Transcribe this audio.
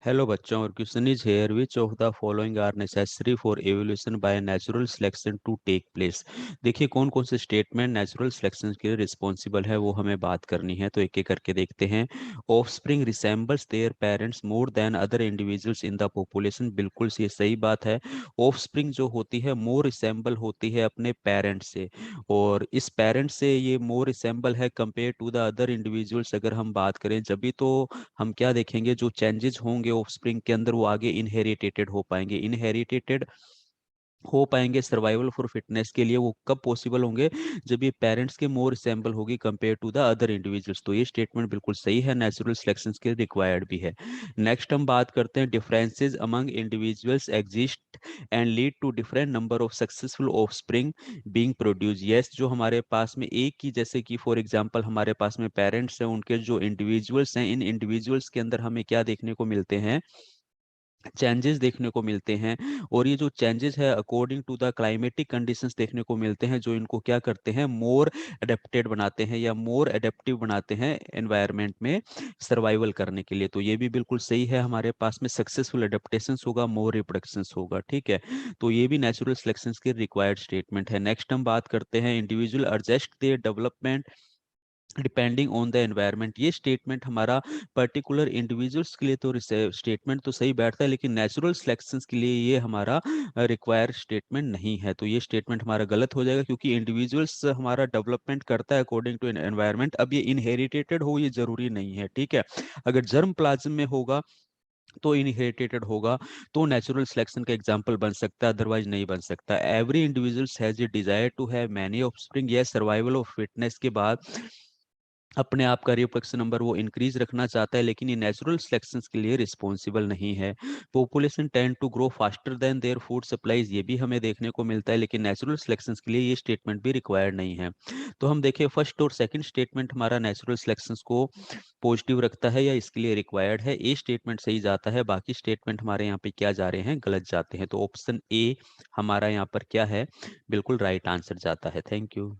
Hello बच्चों, our question is here which of the following are necessary for evolution by natural selection to take place. देखिए कौन कौन से statement natural selection के लिए responsible है वो हमें बात करनी है, तो एक एक करके देखते हैं। Offspring resembles their parents more than other individuals in the population, बिल्कुल से सही बात है। ऑफस्प्रिंग जो होती है मोर रिसेंबल होती है अपने पेरेंट्स से, और इस पेरेंट्स से ये मोर रिसेंबल है compare to the other individuals. अगर हम बात करें जब भी, तो हम क्या देखेंगे, जो चेंजेस होंगे ऑफस्प्रिंग के अंदर वो आगे इनहेरिटेटेड हो पाएंगे। इनहेरिटेटेड हो पाएंगे सर्वाइवल फॉर फिटनेस के लिए, वो कब पॉसिबल होंगे, जब ये पेरेंट्स के मोर रिसेंबल होगी compare to the other individuals. तो ये स्टेटमेंट बिल्कुल सही है, नेचुरल सिलेक्शन के रिक्वायर्ड भी है। नेक्स्ट हम बात करते हैं, differences among individuals exist and lead to different number of successful offspring being produce. Yes, जो हमारे पास में एक ही, जैसे कि फॉर एग्जांपल हमारे पास में पेरेंट्स हैं, उनके जो इंडिविजुअल्स हैं, इन इंडिविजुअल्स के अंदर हमें क्या देखने को मिलते हैं, चेंजेस देखने को मिलते हैं। और ये जो चेंजेस है according to the climatic conditions देखने को मिलते हैं, जो इनको क्या करते हैं, मोर अडेप्टेड बनाते हैं या मोर अडेप्टिव बनाते हैं एनवायरनमेंट में सर्वाइवल करने के लिए। तो ये भी बिल्कुल सही है, हमारे पास में सक्सेसफुल अडेप्टेशंस होगा, मोर रिप्रोडक्शंस होगा। ठीक है, तो ये भी नेचुरल सिलेक्शन के रिक्वायर्ड स्टेटमेंट है। नेक्स्ट हम बात करते हैं, individual adjust their development depending on the environment. ये स्टेटमेंट हमारा पर्टिकुलर इंडिविजुअल्स के लिए तो स्टेटमेंट तो सही बैठता है, लेकिन नेचुरल सिलेक्शंस के लिए ये हमारा रिक्वायर स्टेटमेंट नहीं है। तो ये स्टेटमेंट हमारा गलत हो जाएगा, क्योंकि इंडिविजुअल्स हमारा डेवलपमेंट करता है अकॉर्डिंग टू एनवायरनमेंट। अब ये इनहेरिटेटेड हो ये जरूरी नहीं है। ठीक है, अगर जर्म प्लाज्म में होगा तो इनहेरिटेड होगा, तो नेचुरल सिलेक्शन का एग्जांपल बन सकता है, अदरवाइज नहीं बन सकता। Every individuals has a desire to have many offspring, यह सर्वाइवल ऑफ फिटनेस के बाद अपने आप का रिप्रोडक्शन नंबर वो इंक्रीज रखना चाहता है, लेकिन ये नेचुरल सिलेक्शंस के लिए रिस्पॉन्सिबल नहीं है। Population tend to grow faster than their food supplies, ये भी हमें देखने को मिलता है, लेकिन नेचुरल सिलेक्शंस के लिए ये स्टेटमेंट भी रिक्वायर्ड नहीं है। तो हम देखें फर्स्ट और सेकंड स्टेटमेंट हमारा नेचुरल सिलेक्शंस को पॉजिटिव रखता है या इसके लिए रिक्वायर्ड है, ए स्टेटमेंट सही जाता है, बाकी स्टेटमेंट हमारे यहाँ पे क्या जा रहे हैं, गलत जाते हैं। तो ऑप्शन ए हमारा यहाँ पर क्या है, बिल्कुल राइट आंसर जाता है। Thank you.